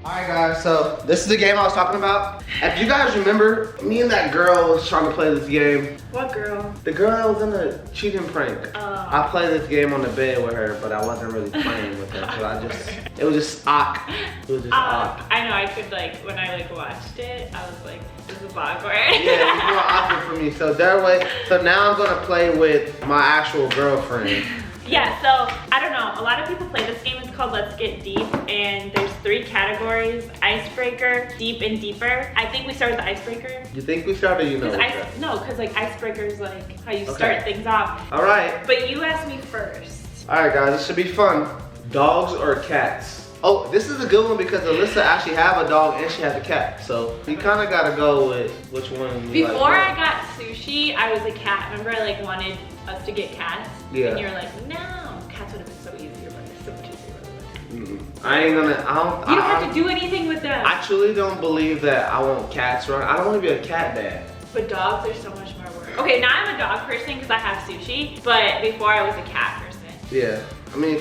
Alright guys, so this is the game I was talking about. If you guys remember, me and that girl was trying to play this game. What girl? The girl that was in the cheating prank. I played this game on the bed with her, but I wasn't really playing with her. It was just awk. It was just awk. I know, I could like, when I like watched it, I was like, this is awkward. Yeah, it was more awkward for me. So so now I'm gonna play with my actual girlfriend. Yeah, so I don't know. A lot of people play this game. It's called Let's Get Deep, and there's 3 categories: icebreaker, deep, and deeper. I think we start with the icebreaker. You think we started? You know? No, because like icebreaker is like how you start things off. All right. But you asked me first. All right, guys. This should be fun. Dogs or cats? Oh, this is a good one because Alyssa actually have a dog and she has a cat. So you kind of got to go with which one you Before I got sushi, I was a cat. Remember I like wanted us to get cats? Yeah. And you were like, no. Cats would have been so easier, but it's so much easier. I ain't gonna, you don't have to do anything with them. I truly don't believe that I want cats around. I don't want to be a cat dad. But dogs are so much more work. Okay, now I'm a dog person because I have sushi, but before I was a cat person. Yeah. I mean,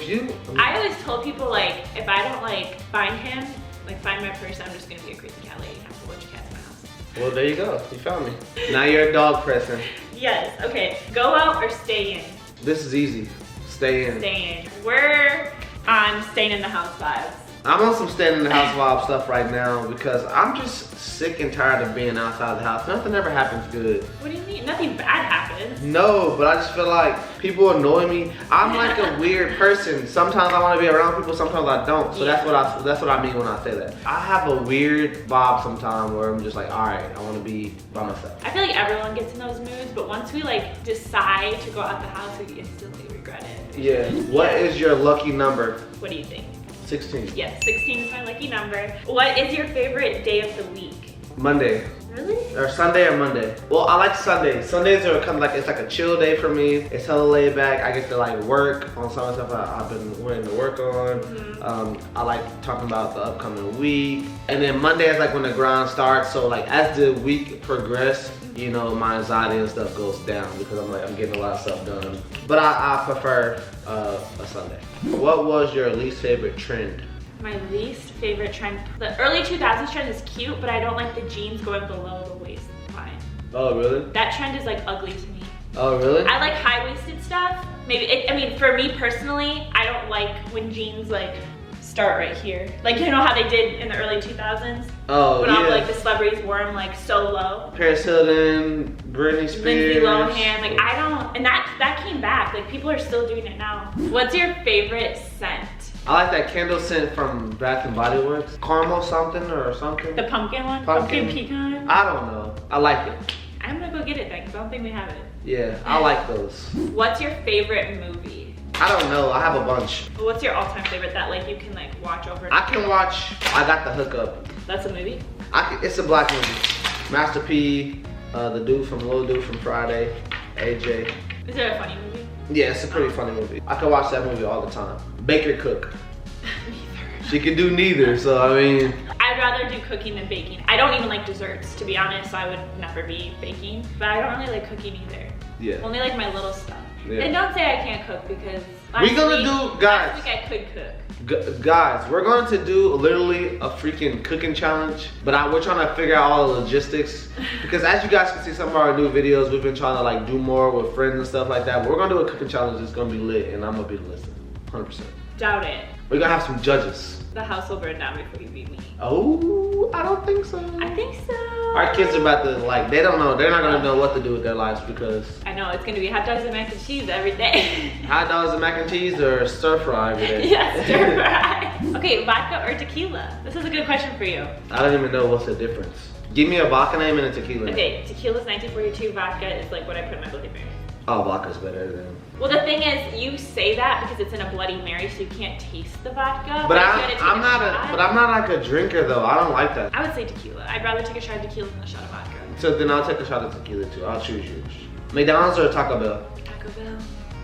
I always told people like, if I don't like find him, like find my person, I'm just gonna be a crazy cat lady. I have a bunch of cats in my house. Well, there you go. You found me. Now you're a dog person. Yes, okay. Go out or stay in? This is easy. Stay in. Stay in. We're on staying in the house vibes. I'm on some staying in the house vibe stuff right now because I'm just sick and tired of being outside the house. Nothing ever happens good. What do you mean? Nothing bad happens. No, but I just feel like people annoy me. I'm like a weird person. Sometimes I want to be around people, sometimes I don't. So that's what I mean when I say that. I have a weird vibe sometimes where I'm just like, all right, I want to be by myself. I feel like everyone gets in those moods, but once we like decide to go out the house, we instantly regret it. Yeah. What is your lucky number? What do you think? 16. Yes, 16 is my lucky number. What is your favorite day of the week? Monday. Really? Or Sunday or Monday. Well, I like Sundays. Sundays are kind of like, it's like a chill day for me. It's hella laid back. I get to like work on some of the stuff I've been wanting to work on. I like talking about the upcoming week. And then Monday is like when the grind starts. So like as the week progresses, you know, my anxiety and stuff goes down because I'm getting a lot of stuff done. But I prefer a Sunday. What was your least favorite trend? My least favorite trend, the early 2000s trend is cute, but I don't like the jeans going below the waistline. Oh, really? That trend is like ugly to me. Oh, really? I like high-waisted stuff. Maybe, I mean, for me personally, I don't like when jeans like start right here. Like, you know how they did in the early 2000s? Oh, when yeah. all like the celebrities wore them like so low. Paris Hilton, Britney Spears. Lindsay Lohan, like I don't, and that came back. Like people are still doing it now. What's your favorite scent? I like that candle scent from Bath and Body Works. Caramel something or something. The pumpkin one? Pumpkin pecan? I don't know. I like it. I'm gonna go get it then because I don't think we have it. Yeah, I like those. What's your favorite movie? I don't know. I have a bunch. What's your all-time favorite that like you can like watch over? I can watch I Got the Hookup. That's a movie? It's a black movie. Master P, the dude from Little Dude from Friday, AJ. Is it a funny movie? Yeah, it's a pretty funny movie. I can watch that movie all the time. Baker Cook. Neither. She can do neither, so I mean. I'd rather do cooking than baking. I don't even like desserts, to be honest, so I would never be baking. But I don't really like cooking either. Yeah. Only like my little stuff. Yeah. And don't say I can't cook because guys. last week I could cook. Guys, we're going to do literally a freaking cooking challenge, but we're trying to figure out all the logistics because as you guys can see some of our new videos, we've been trying to like do more with friends and stuff like that. But we're gonna do a cooking challenge that's gonna be lit, and I'm gonna be the listener, 100%. Doubt it. We're gonna have some judges. The house will burn down before you beat me. Oh, I don't think so. I think so. Our kids are about to like, they don't know, they're not gonna know what to do with their lives because. I know, it's gonna be hot dogs and mac and cheese every day. Hot dogs and mac and cheese or stir fry every day? Yeah, stir fry. Okay, vodka or tequila? This is a good question for you. I don't even know what's the difference. Give me a vodka name and a tequila name. Okay, tequila's 1942, vodka is like what I put in my Bloody Mary. Oh, vodka's better than. Well, the thing is, you say that because it's in a Bloody Mary, so you can't taste the vodka. But I'm not like a drinker though. I don't like that. I would say tequila. I'd rather take a shot of tequila than a shot of vodka. So then I'll take a shot of tequila too. I'll choose yours. McDonald's or Taco Bell? Taco Bell.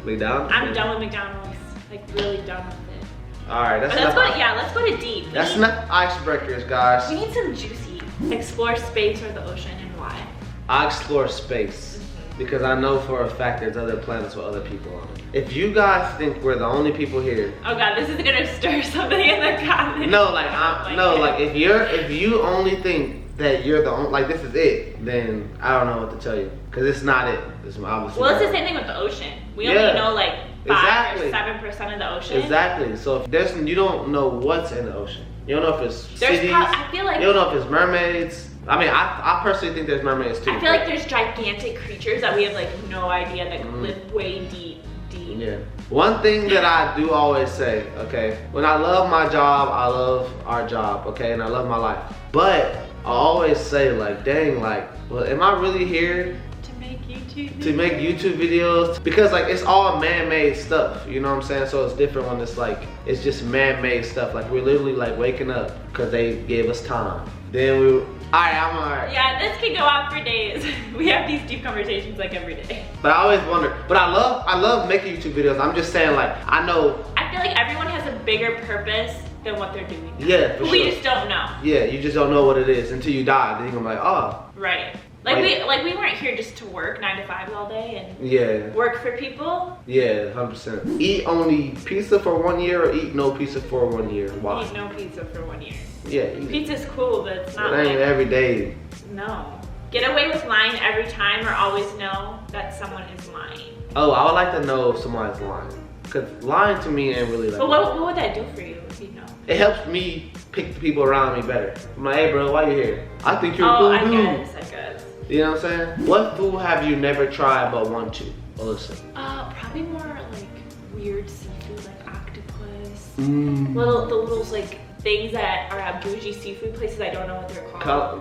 McDonald's? I'm done with McDonald's. Like really done with it. All right, that's enough. enough. Let's go to deep. That's enough icebreakers, guys. We need some juicy. Explore space or the ocean and why? I explore space. because I know for a fact there's other planets with other people on it. If you guys think we're the only people here, oh god, this is gonna stir somebody in the comments. no, like if you only think that you're the only, like this is it, then I don't know what to tell you, because it's not it. It's obviously. Well, it's the same thing with the ocean. We only know like 5 or 7% of the ocean. Exactly. So if there's, you don't know what's in the ocean. You don't know if it's cities. I feel like you don't know if it's mermaids. I mean, I personally think there's mermaids too. I feel like there's gigantic creatures that we have like no idea that live way deep. Yeah. One thing that I do always say, okay, when I love my job, I love our job, okay, and I love my life. But I always say like, dang, like, well, am I really here to make YouTube videos? Because like it's all man-made stuff, you know what I'm saying? So it's different when it's like, it's just man-made stuff. Like we're literally like waking up because they gave us time. Then we, alright. Yeah, this could go on for days. We have these deep conversations like every day. But I always wonder, but I love making YouTube videos. I'm just saying like, I know. I feel like everyone has a bigger purpose than what they're doing. Yeah, for sure. We just don't know. Yeah, you just don't know what it is until you die. Then you're gonna be like, oh. Right. Like we weren't here just to work 9 to 5 all day and work for people. Yeah, 100%. Eat only pizza for 1 year or eat no pizza for 1 year. Why? Eat no pizza for 1 year. Yeah. Pizza's cool, but it's not. It ain't every day. No. Get away with lying every time or always know that someone is lying. Oh, I would like to know if somebody's lying. Cause lying to me ain't really like. But what would that do for you if you know? It helps me pick the people around me better. I'm like, hey bro, why you here? I think you're a cool dude. I guess. You know what I'm saying? What food have you never tried but want to, Alyssa? Probably more like weird seafood, like octopus. The little like things that are at bougie seafood places. I don't know what they're called.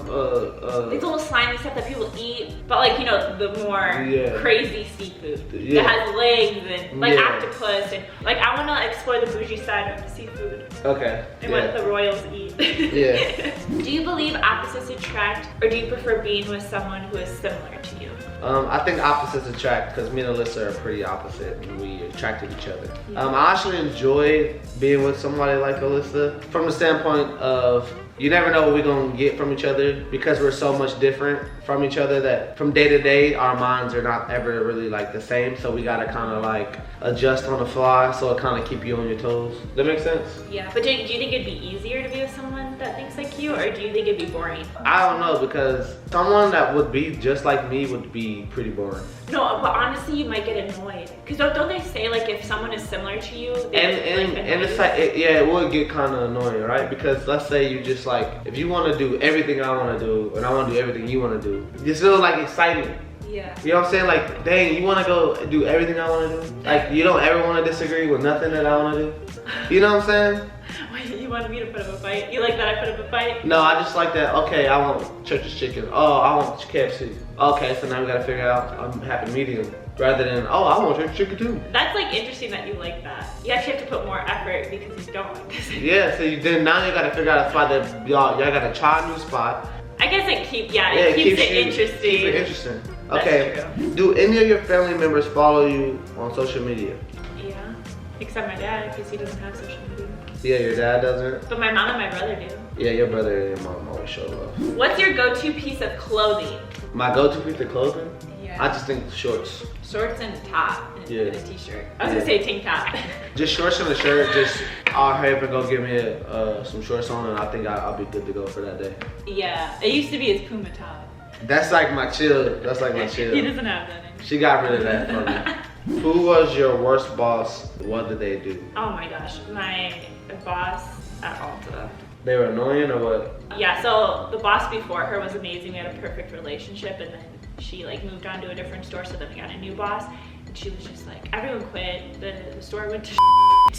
These little slimy stuff that people eat, but like, you know, the more crazy seafood that has legs and like octopus, and like I want to explore the bougie side of seafood. Okay. And what the royals eat. Yeah. Do you believe opposites attract, or do you prefer being with someone who is similar to you? I think opposites attract, because me and Alyssa are pretted opposite and we attracted each other. I actually enjoy being with somebody like Alyssa from the standpoint of you never know what we're gonna get from each other, because we're so much different from each other that from day to day our minds are not ever really like the same, so we gotta kind of like adjust on the fly, so it kind of keep you on your toes. Does that make sense? Yeah, but do you think it'd be easier to be with someone that thinks like you, or do you think it'd be boring? I don't know, because someone that would be just like me would be pretty boring. No, but honestly, you might get annoyed. Because don't they say like if someone is similar to you, and it's like, it would get kind of annoying, right? Because let's say you just like, if you want to do everything I want to do, and I want to do everything you want to do, you still like excitement. Yeah. You know what I'm saying? Like, dang, you want to go do everything I want to do? Like, you don't ever want to disagree with nothing that I want to do? You know what I'm saying? Wait, you wanted me to put up a fight? You like that I put up a fight? No, I just like that, okay, I want Church's chicken. Oh, I want KFC. Okay, so now we got to figure out happy medium. Rather than, oh, I want Church's chicken too. That's like interesting that you like that. You actually have to put more effort because you don't like this. Yeah, so now you got to figure out a spot that y'all got to try a new spot. I guess it keeps it interesting. Keep it interesting. That's okay. True. Do any of your family members follow you on social media? Yeah, except my dad, because he doesn't have social media. Yeah, your dad doesn't? But my mom and my brother do. Yeah, your brother and your mom always show love. What's your go-to piece of clothing? My go-to piece of clothing? Yeah. I just think shorts. Shorts and a top and a t-shirt. I was gonna say tank top. Just shorts and a shirt. Just I'll hurry up and go get me some shorts on, and I think I'll be good to go for that day. Yeah, it used to be his Puma top. That's like my chill. That's like my chill. He doesn't have that anymore. She got rid of that for me. Who was your worst boss? What did they do? Oh my gosh, my boss at Ulta. They were annoying or what? Yeah, so the boss before her was amazing. We had a perfect relationship, and then she like moved on to a different store, so then we got a new boss, and she was just like, everyone quit, the store went to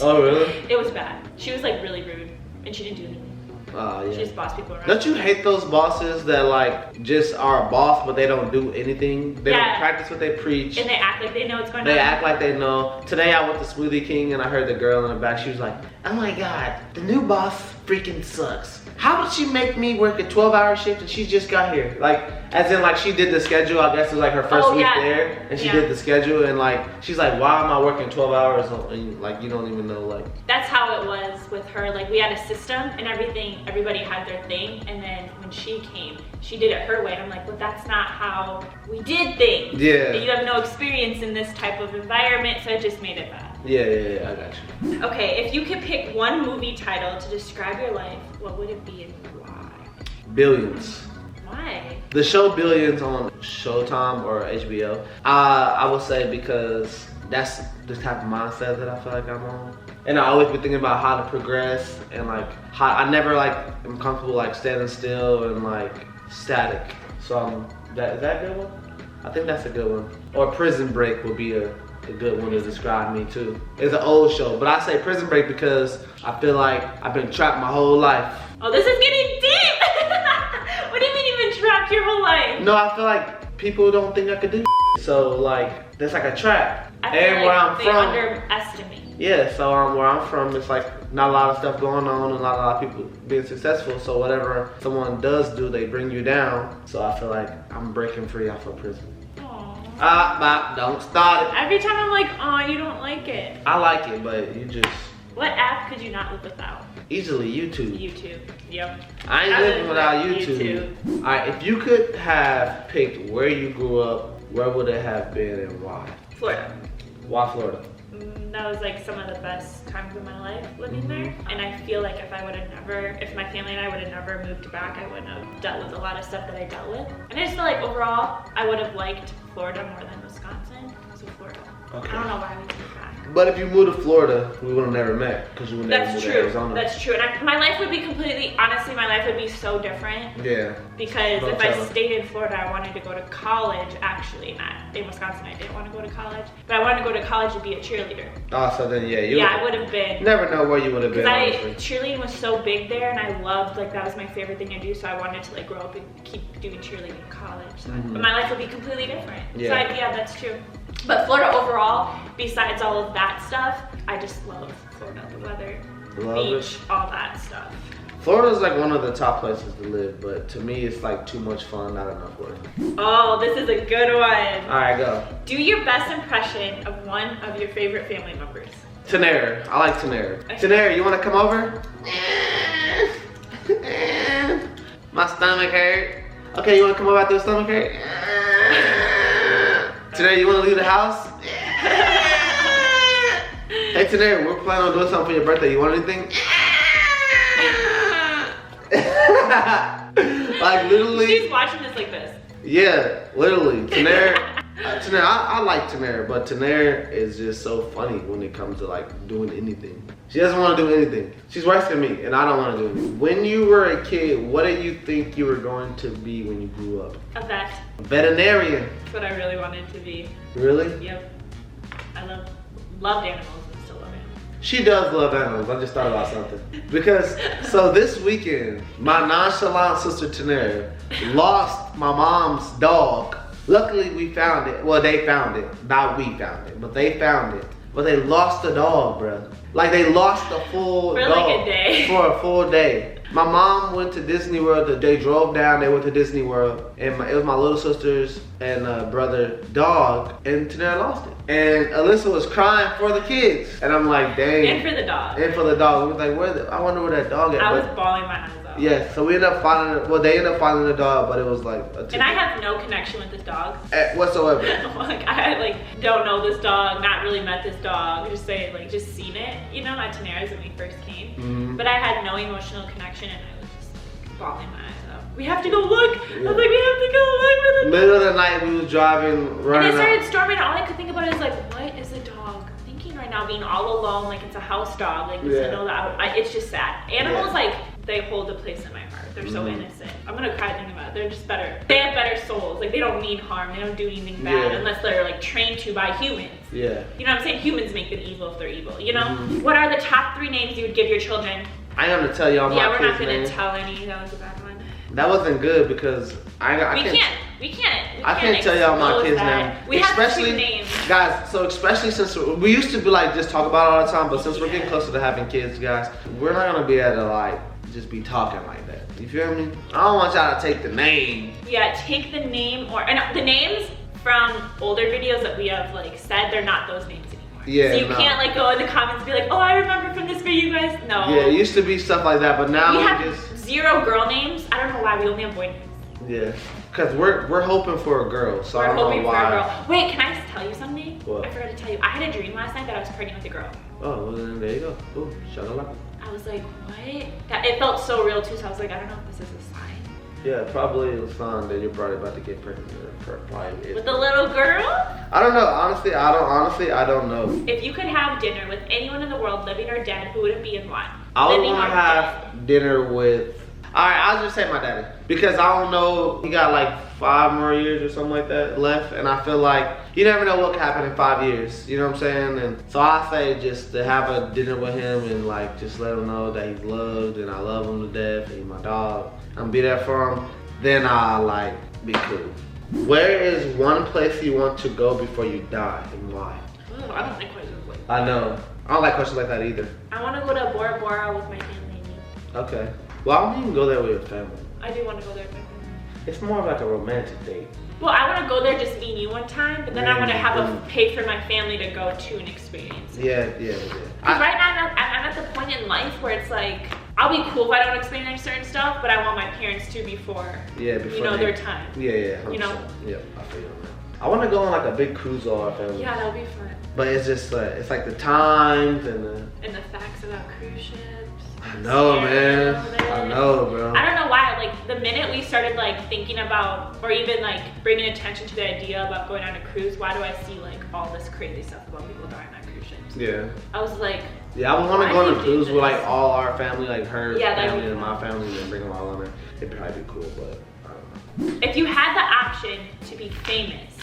Oh really? It was bad. She was like really rude, and she didn't do anything. Yeah. She just bossed people around. Don't you hate those bosses that like just are a boss but they don't do anything? They don't practice what they preach. And they act like they know what's going on. They act like they know. Today I went to Smoothie King and I heard the girl in the back, she was like, oh my god, the new boss freaking sucks. How did she make me work a 12-hour shift and she just got here? Like, as in like she did the schedule, I guess it was like her first week there, and she did the schedule, and like, she's like, why am I working 12 hours? And like, you don't even know, like. That's how it was with her. Like, we had a system and everybody had their thing, and then when she came, she did it her way. And I'm like, well, that's not how we did things. Yeah. You have no experience in this type of environment, so it just made it bad. Yeah, I got you. Okay, if you could pick one movie title to describe your life, what would it be and why? Billions. Why? The show Billions on Showtime or HBO. I would say because that's the type of mindset that I feel like I'm on. And I always be thinking about how to progress, and like how I never like am comfortable like standing still and like static. So is that a good one? I think that's a good one. Or Prison Break would be a good one to describe me too. It's an old show, but I say Prison Break because I feel like I've been trapped my whole life. Oh, this is getting deep! What do you mean you've been trapped your whole life? No, I feel like people don't think I could do so like, there's like a trap. I feel and like where I'm they from, underestimate. Yeah, so where I'm from, it's like not a lot of stuff going on and not a lot of people being successful. So whatever someone does do, they bring you down. So I feel like I'm breaking free off of prison. Don't start it. Every time I'm like, oh, you don't like it. I like it, but you just. What app could you not live without? Easily YouTube. YouTube, yep. I ain't living without YouTube. All right, if you could have picked where you grew up, where would it have been and why? Florida. Why Florida? That was like some of the best times of my life living there. And I feel like if my family and I would have never moved back, I wouldn't have dealt with a lot of stuff that I dealt with. And I just feel like overall, I would have liked Florida more than Wisconsin. So Florida. Okay. I don't know why we moved back. But if you moved to Florida, we would have never met because you would never moved to Arizona. That's true. And my life would be honestly, my life would be so different. Yeah. Because if I stayed in Florida, I wanted to go to college, actually. Not in Wisconsin, I didn't want to go to college. But I wanted to go to college to be a cheerleader. Oh, so then, I would have been. Never know where you would have been, honestly. Cheerleading was so big there, and I loved, like, that was my favorite thing to do. So I wanted to, like, grow up and keep doing cheerleading in college. So but my life would be completely different. Yeah. So, yeah, that's true. But Florida overall, besides all of that stuff, I just love Florida, the weather, the beach, all that stuff. Florida's like one of the top places to live, but to me it's like too much fun, not enough work. Oh, this is a good one. All right, go. Do your best impression of one of your favorite family members. Tanera, I like Tanera. Tanera, you wanna come over? My stomach hurt. Okay, you wanna come over after the stomach hurt? Tanera, you wanna leave the house? Hey Tanera, we're planning on doing something for your birthday. You want anything? Like literally. She's watching this like this. Yeah, literally. Tanera, I like Tanera, but Tanera is just so funny when it comes to like doing anything. She doesn't want to do anything. She's worse than me, and I don't want to do anything. When you were a kid, what did you think you were going to be when you grew up? A vet. A veterinarian. That's what I really wanted to be. Really? Yep. I loved animals and still love animals. She does love animals. I just thought about something. Because, so this weekend, my nonchalant sister Tanera lost my mom's dog. Luckily, we found it. Well, they found it. Not we found it, but they found it. But they lost the dog, bro. Like they lost a full dog. For like a day. For a full day. My mom went to Disney World. They drove down. They went to Disney World, and it was my little sister's and brother dog, and Tanera lost it. And Alyssa was crying for the kids, and I'm like, dang. And for the dog. And for the dog. We was like, I wonder where that dog is. I was bawling my eyes out. Yeah, so we ended up finding it. Well, they ended up finding the dog, but it was like a And I have no connection with this dog. Whatsoever. Like I don't know this dog, not really met this dog, just seen it, you know, at Tanera's when we first came. But I had no emotional connection, and I was just like bawling my eyes out. We have to go look. Yeah. I was like, we have to go look for the dog. Middle of the night, we was driving, running. And it started storming, and all I could think about is like, what is the dog thinking right now, being all alone, like it's a house dog, like to know that it's just sad. Animals they hold a place in my heart. They're so innocent. I'm gonna cry thinking about it. They're just better. They have better souls. Like they don't mean harm. They don't do anything bad unless they're like trained to by humans. Yeah. You know what I'm saying? Humans make them evil if they're evil. You know? What are the top 3 names you would give your children? I am gonna tell y'all my kids' names. Yeah, we're not gonna names. tell any. That was a bad one. That wasn't good because We can't tell y'all my kids' name. We have 2 names. Guys, so especially since we used to be like just talk about it all the time, but since we're getting closer to having kids, guys, we're not gonna be able to like just be talking like that. You feel me? I don't want y'all to take the name. Yeah, take the name and the names from older videos that we have like said, they're not those names anymore. Yeah, so you can't like go in the comments and be like, oh, I remember from this video, you guys. No. Yeah, it used to be stuff like that, but now we have 0 girl names. I don't know why we only have boy names. Yeah, because we're hoping for a girl, so I don't know why. For a girl. Wait, can I just tell you something? What? I forgot to tell you. I had a dream last night that I was pregnant with a girl. Oh, well then there you go. Ooh, shut up. I was like, what? It felt so real too, so I was like, I don't know if this is a sign. Yeah, probably a sign that you're probably about to get pregnant. Probably with a little girl? I don't know. Honestly, I don't know. If you could have dinner with anyone in the world, living or dead, who would it be and why? I would want to have dinner with. Alright, I'll just say my daddy. Because I don't know, he got like 5 more years or something like that left. And I feel like you never know what could happen in 5 years. You know what I'm saying? And so I say just to have a dinner with him and like just let him know that he's loved and I love him to death and he's my dog. I'm gonna be there for him. Then I'll like be cool. Where is one place you want to go before you die and why? Ooh, I don't like questions like that. I know. I don't like questions like that either. I want to go to Bora Bora with my family. Okay. Well, I don't even go there with your family. I do want to go there with my family. It's more of like a romantic date. Well, I want to go there just me and you one time, but then I want to have pay for my family to go to an experience. Yeah. Because right now I'm at the point in life where it's like, I'll be cool if I don't experience certain stuff, but I want my parents to before you know, their time. Yeah. You know? Yep, I feel you on that. I want to go on like a big cruise with our family. Yeah, that would be fun. But it's just it's like the times and the facts about cruise ships. I know, man. I know, bro. I don't know why. Like the minute we started like thinking about, or even like bringing attention to the idea about going on a cruise, why do I see like all this crazy stuff about people dying on cruise ships? Yeah. I was like. Yeah, I want to go on a cruise with like all our family, like her family and my family, and bring them all on there. It'd probably be cool, but I don't know. If you had the option to be famous,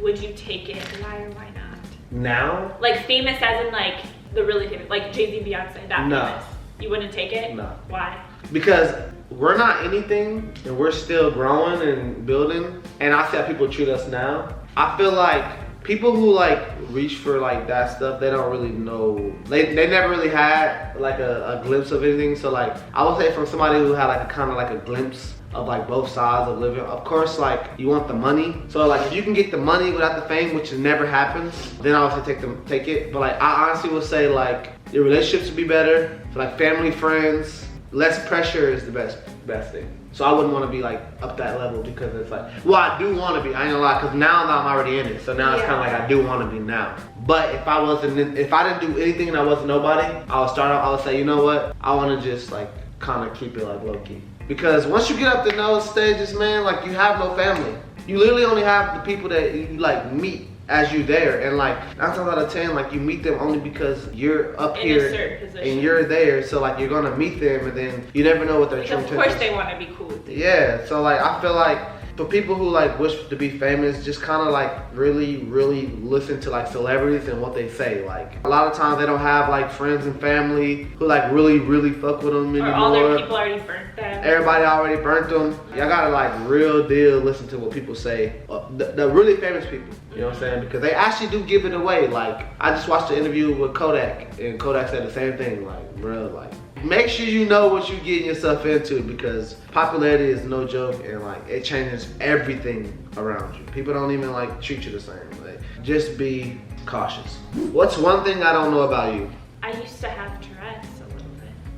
would you take it? Why or why not? Now? Like famous as in like the really famous, like Jay-Z, Beyonce, that famous. You wouldn't take it? No. Why? Because we're not anything and we're still growing and building. And I see how people treat us now. I feel like people who like reach for like that stuff, they don't really know. They never really had like a glimpse of anything. So like I would say from somebody who had like a kind of like a glimpse of like both sides of living. Of course, like you want the money. So like if you can get the money without the fame, which never happens, then I would say take it. But like I honestly would say like your relationships would be better. For like family, friends, less pressure is the best thing. So I wouldn't want to be like up that level because it's like, well, I do want to be. I ain't gonna lie, because now I'm already in it. So now it's kind of like I do want to be now. But if I didn't do anything and I wasn't nobody, I would start off. I would say, you know what? I want to just like kind of keep it like low key. Because once you get up to those stages, man, like you have no family. You literally only have the people that you like meet as you there, and like 9 times out of 10, like you meet them only because you're up here and you're there. So like you're gonna meet them, and then you never know what their true intentions. Of course, they want to be cool with you. Yeah. So like I feel like for people who like wish to be famous, just kind of like really listen to like celebrities and what they say. Like a lot of times they don't have like friends and family who like really fuck with them anymore. Or all their people already burnt them. Everybody already burnt them. Y'all gotta like real deal listen to what people say. The really famous people, you know what I'm saying? Because they actually do give it away. Like I just watched the interview with Kodak, and Kodak said the same thing. Like bro, like make sure you know what you're getting yourself into, because popularity is no joke, and like it changes everything around you. People don't even like treat you the same. Like just be cautious. What's one thing I don't know about you? I used to have Tourette's a little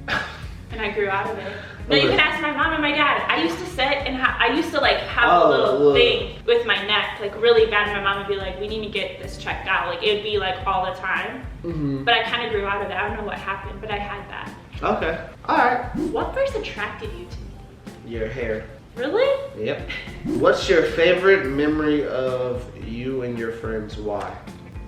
bit, and I grew out of it. No, you can ask my mom and my dad. I used to sit and I used to like have a little thing with my neck, like really bad. And my mom would be like, "We need to get this checked out." Like it would be like all the time. But I kind of grew out of it. I don't know what happened, but I had that. Okay. All right. What first attracted you to me? Your hair. Really? Yep. What's your favorite memory of you and your friends? Why?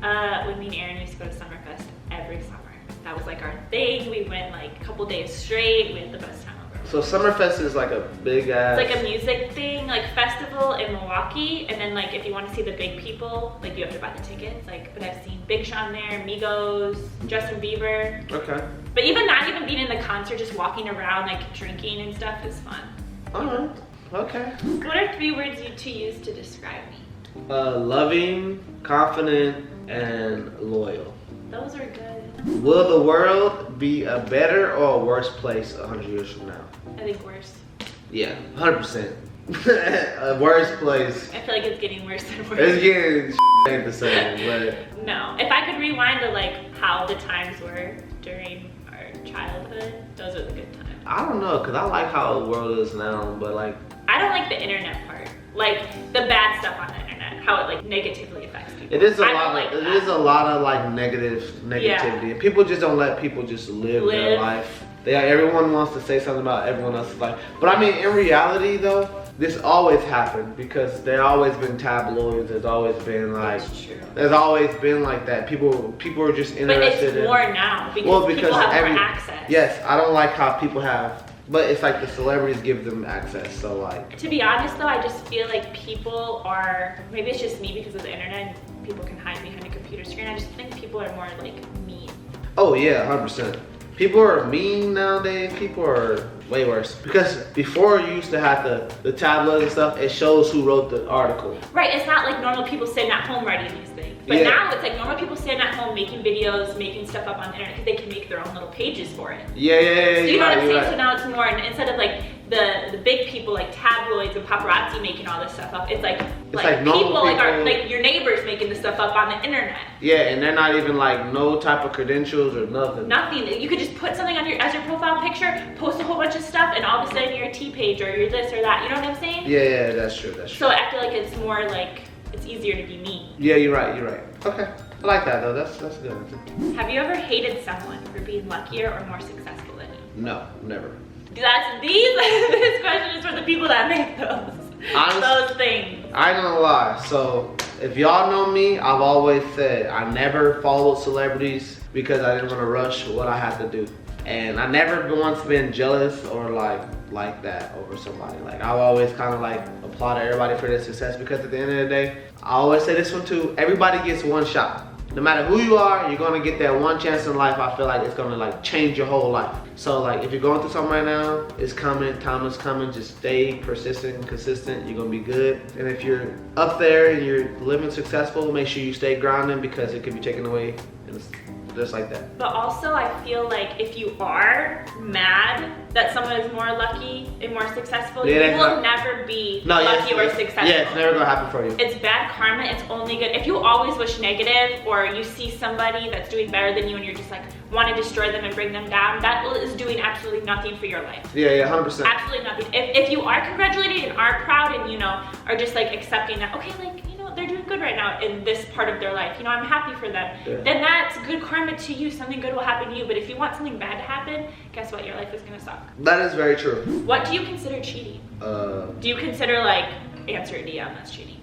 When me and Aaron used to go to Summerfest every summer. That was like our thing. We went like a couple days straight. We had the best time ever. So Summerfest is like a big ass. It's like a music thing, like festival in Milwaukee, and then like if you want to see the big people, like you have to buy the tickets. Like, but I've seen Big Sean there, Migos, Justin Bieber. Okay. But even not even being in the concert, just walking around like drinking and stuff is fun. Alright. Okay. What are 3 words to use to describe me? Loving, confident, and loyal. Those are good. Will the world be a better or a worse place 100 years from now? I think worse. Yeah, 100%. A worse place. I feel like it's getting worse and worse. It's getting ain't the same, but no. If I could rewind to like how the times were during our childhood, those are the good times. I don't know, cause I like how the world is now, but like I don't like the internet part, like the bad stuff on the internet, how it like negatively affects people. it is a I lot. don't like It that. is a lot of like negativity, and people just don't let people just live their life. Everyone wants to say something about everyone else's life, but I mean, in reality though, this always happened because there always been tabloids. There's always been like, there's always been like that. People are just interested. But it's more now because people have more access. Yes, I don't like how people have, but it's like the celebrities give them access. So like. To be honest though, I just feel like people are, maybe it's just me because of the internet. And people can hide behind a computer screen. I just think people are more like mean. Oh yeah, 100%. People are mean nowadays. People are way worse. Because before you used to have the tabloids and stuff, it shows who wrote the article. Right, it's not like normal people sitting at home writing these things. But now it's like normal people sitting at home making videos, making stuff up on the internet because they can make their own little pages for it. Yeah. So you know what I'm saying? Right. So now it's more, and instead of like the big people like tabloids and paparazzi making all this stuff up, it's like people like your neighbors making this stuff up on the internet. Yeah, and they're not even like no type of credentials or nothing. Nothing. You could just put something on as your profile picture, post a whole bunch of stuff, and all of a sudden you're a T page or you're this or that. You know what I'm saying? Yeah, that's true. So I feel like it's more like it's easier to be mean. Yeah, you're right. Okay, I like that though. That's good. Have you ever hated someone for being luckier or more successful than you? No, never. This question is for the people that make those things. I ain't gonna lie. So if y'all know me, I've always said I never followed celebrities because I didn't want to rush what I had to do, and I never once been jealous or like that over somebody. Like I've always kind of like applauded everybody for their success because at the end of the day, I always say this one too. Everybody gets one shot. No matter who you are, you're gonna get that one chance in life. I feel like it's gonna like change your whole life. So like if you're going through something right now, it's coming, time is coming. Just stay persistent and consistent. You're gonna be good. And if you're up there and you're living successful, make sure you stay grounded because it could be taken away. And it's just like that. But also I feel like if you are mad that someone is more lucky and more successful, you will never be lucky or successful. Yeah, it's never gonna happen for you. It's bad karma, it's only good. If you always wish negative or you see somebody that's doing better than you and you're just like want to destroy them and bring them down, that is doing absolutely nothing for your life. Yeah, 100%. Absolutely nothing. If you are congratulated and are proud and are just like accepting that, okay, like they're doing good right now in this part of their life, I'm happy for them, then that's good karma to you. Something good will happen to you. But if you want something bad to happen, guess what? Your life is gonna suck. That is very true. What do you consider cheating? Do you consider like answer a DM that's cheating?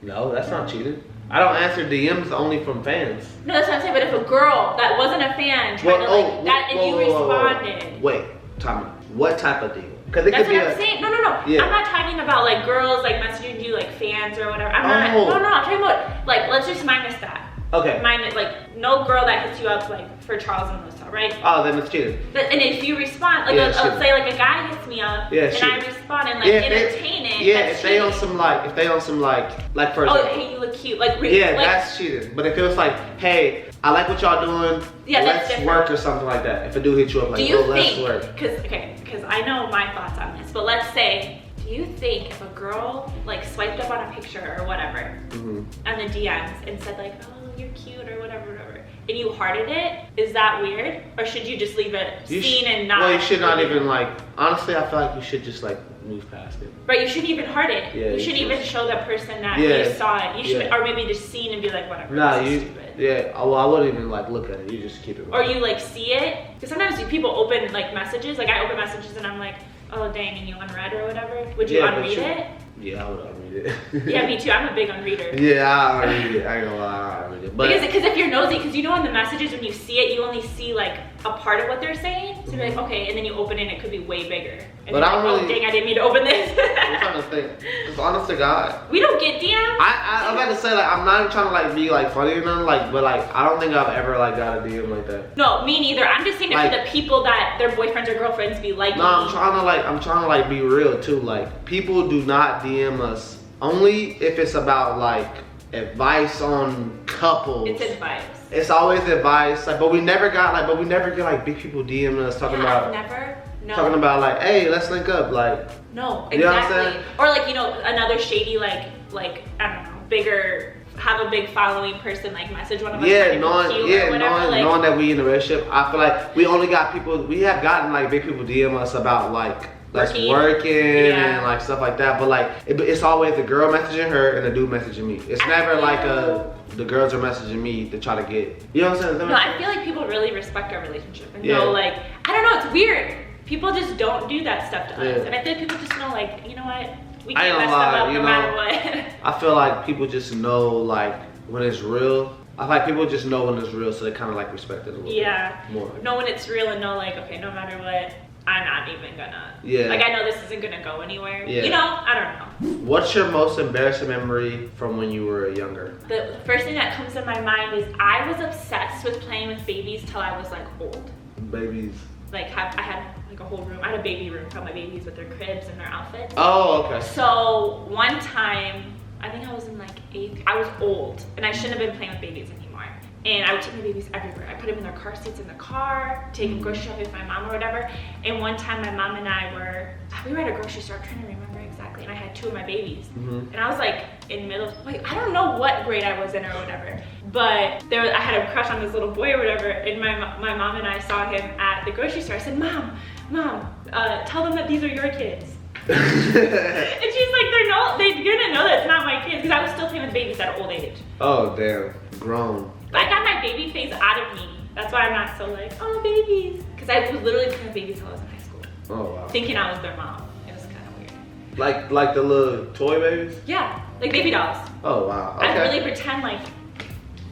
No, that's not cheating. I don't answer DMs only from fans. No, that's what I'm saying. But if a girl that wasn't a fan tried and you responded. Wait, time out. What type of deal? Because it That's could be what I'm saying. No. Yeah. I'm not talking about like girls like messaging you like fans or whatever. I'm talking about like let's just minus that. Okay. Minus like no girl that hits you up like for Charles and Alyssa, right? Oh, then it's cheating. And if you respond, like let's say like a guy hits me up and I respond and like entertain it. If they on some like for example. Oh, hey, you look cute. That's cheating. But if it was like, hey, I like what y'all doing. Let's work or something like that. If a dude hits you up like, let's work. Because I know my thoughts on this, but let's say, do you think if a girl like swiped up on a picture or whatever on the DMs and said like, oh, you're cute or whatever, and you hearted it, is that weird? Or should you just leave it seen and not? Well, you should not even like, honestly, I feel like you should just like move past it. Right, you shouldn't even heart it. Yeah, you shouldn't even show that person that you saw it. You should, or maybe just seen and be like, whatever. Nah, well, I wouldn't even like look at it. You just keep it. Or you like see it, because sometimes people open like messages. Like I open messages and I'm like, oh dang, and you unread or whatever. Would you unread it? Yeah, I would unread it. Yeah, me too. I'm a big unreader. Yeah, I unread it. I ain't gonna lie, I unread it. But because if you're nosy, because in the messages when you see it, you only see like a part of what they're saying. So you're like, okay, and then you open it and it could be way bigger. And but I'm like, oh dang, I didn't mean to open this. I'm trying to think. It's honest to God. We don't get DMs. I'm about to say like I'm not even trying to like be like funny or nothing but like I don't think I've ever like got a DM like that. No, me neither. I'm just saying it for the people that their boyfriends or girlfriends be like. No, I'm trying to like be real too. Like people do not DM us only if it's about like advice on couples. It's advice. It's always advice, like, but we never get like big people DMing us talking about. No. Talking about like, hey, let's link up, like. No, exactly. You know what I'm saying? Or like, you know, another shady like I don't know, bigger, have a big following person like message one of us. Knowing that we in a relationship, I feel like we have gotten like big people DM us about like working and like stuff like that, but like it's always the girl messaging her and the dude messaging me. It's never like the girls are messaging me to try to get, you know what I'm saying? No, I feel like people really respect our relationship and know, like, I don't know, it's weird. People just don't do that stuff to us, and I feel like people just know, like, you know what, we can't mess them up no matter what. I feel like people just know like when it's real. I feel like people just know when it's real, so they kind of like respect it a little bit more. Know when it's real and know like, okay, no matter what, I'm not even gonna. Like, I know this isn't gonna go anywhere. You know, I don't know. What's your most embarrassing memory from when you were younger? The first thing that comes to my mind is I was obsessed with playing with babies till I was like old. Babies. Like I had like a whole room. I had a baby room for my babies with their cribs and their outfits. Oh, okay. So one time, I think I was in like 8th. I was old and I shouldn't have been playing with babies anymore. And I would take my babies everywhere. I put them in their car seats in the car, take them grocery shopping with my mom or whatever. And one time my mom and I were at a grocery store, I'm trying to remember exactly, and I had 2 of my babies. And I was like in I don't know what grade I was in or whatever, but I had a crush on this little boy or whatever, and my mom and I saw him at the grocery store. I said, Mom, tell them that these are your kids. And she's like, they're gonna know that it's not my kids, because I was still playing with babies at an old age. Oh, damn. Grown. But I got my baby phase out of me. That's why I'm not so like, oh, babies. Because I was literally playing with babies until I was in high school. Oh, wow. Thinking I was their mom. It was kind of weird. Like the little toy babies? Yeah, like baby dolls. Oh, wow. Okay. I'd really pretend like,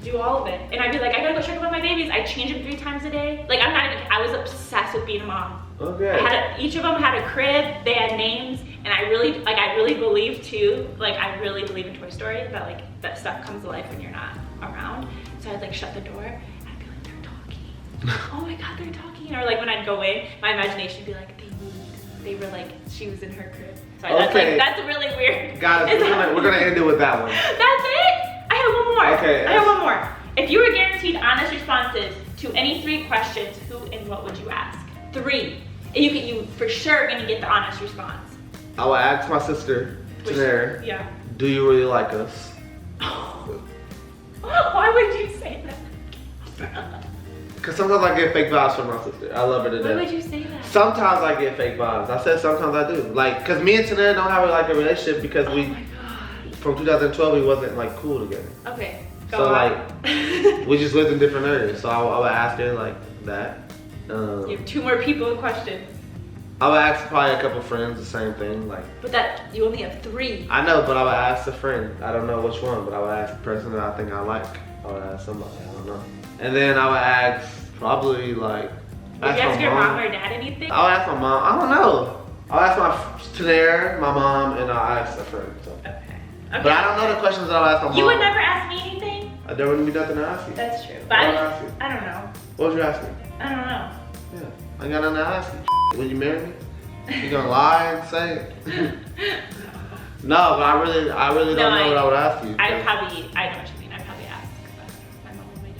do all of it. And I'd be like, I gotta go check up on my babies. I change them 3 times a day. Like, I was obsessed with being a mom. Okay. Each of them had a crib, they had names, and I really believe too, like I really believe in Toy Story, that like that stuff comes to life when you're not around. So I'd like shut the door and I'd be like, they're talking. Oh my God, they're talking. Or like when I'd go in, my imagination would be like, they moved. They were like, she was in her crib. Sorry, that's really weird. Got it. We're gonna end it with that one. That's it? I have one more. Okay. I have one more. If you were guaranteed honest responses to any 3 questions, who and what would you ask? 3. And you for sure are gonna get the honest response. I would ask my sister, Tanera, do you really like us? Why would you say that? Because sometimes I get fake vibes from my sister. I love her to death. Why would you say that? Sometimes I get fake vibes. I said sometimes I do. Like, because me and Tanera don't have like a relationship because from 2012 we wasn't like cool together. Okay. Like, we just lived in different areas. So I would ask her like that. You have 2 more people in questions. I would ask probably a couple friends the same thing, like. But that you only have 3. I know, but I would ask a friend. I don't know which one, but I would ask the person that I think I like. I would ask somebody. I don't know. And then I would ask probably like. Would you ask your mom or dad anything? I would ask my mom. I don't know. I'll ask my Tanera, my mom, and I'll ask a friend. So. Okay. But I don't know the questions that I'll ask my mom. You would never ask me anything? There wouldn't be nothing to ask you. That's true. But I don't know. What would you ask me? I don't know. Yeah, I ain't got nothing to ask you. Will you marry me? You gonna lie and say it? No, but I really don't know what I would ask you. I know what you mean. I'd probably ask my mom and my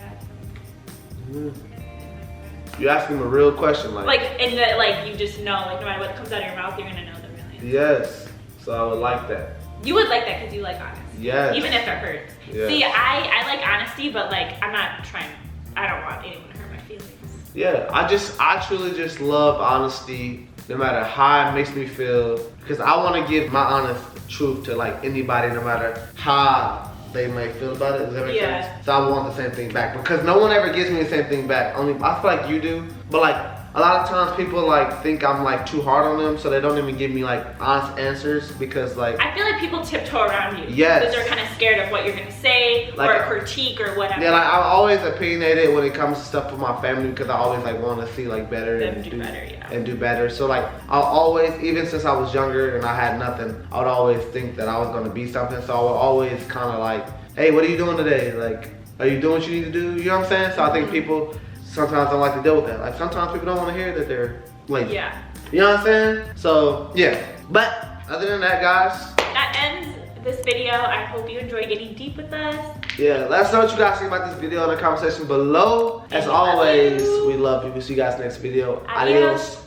dad. You ask them a real question, like and that, like, you just know, like, no matter what comes out of your mouth, you're gonna know the real answer. Yes, so I would like that. You would like that because you like honesty. Yes. Even if it hurts. Yes. See, I like honesty, but like, I don't want anyone to hurt my feelings. Yeah, I truly just love honesty, no matter how it makes me feel, because I want to give my honest truth to like anybody, no matter how they may feel about it. Does that make sense? So I want the same thing back, because no one ever gives me the same thing back. Only I feel like you do, but like a lot of times people like think I'm like too hard on them, so they don't even give me like honest answers, because like I feel like people tiptoe around you. Yes. Because they're kind of scared of what you're gonna say, like, or a critique or whatever. Yeah, like I'm always opinionated when it comes to stuff for my family, because I always like want to see like better and do better. So like I'll always, even since I was younger and I had nothing, I would always think that I was gonna be something. So I would always kind of like, hey, what are you doing today? Like, are you doing what you need to do? You know what I'm saying? So I think people sometimes don't like to deal with that. Like sometimes people don't want to hear that they're lazy. Yeah. You know what I'm saying? So yeah. But other than that, guys, that ends this video. I hope you enjoyed getting deep with us. Yeah, let us know what you guys think about this video in the comment section below. As always, we love you. We'll see you guys next video. Adios.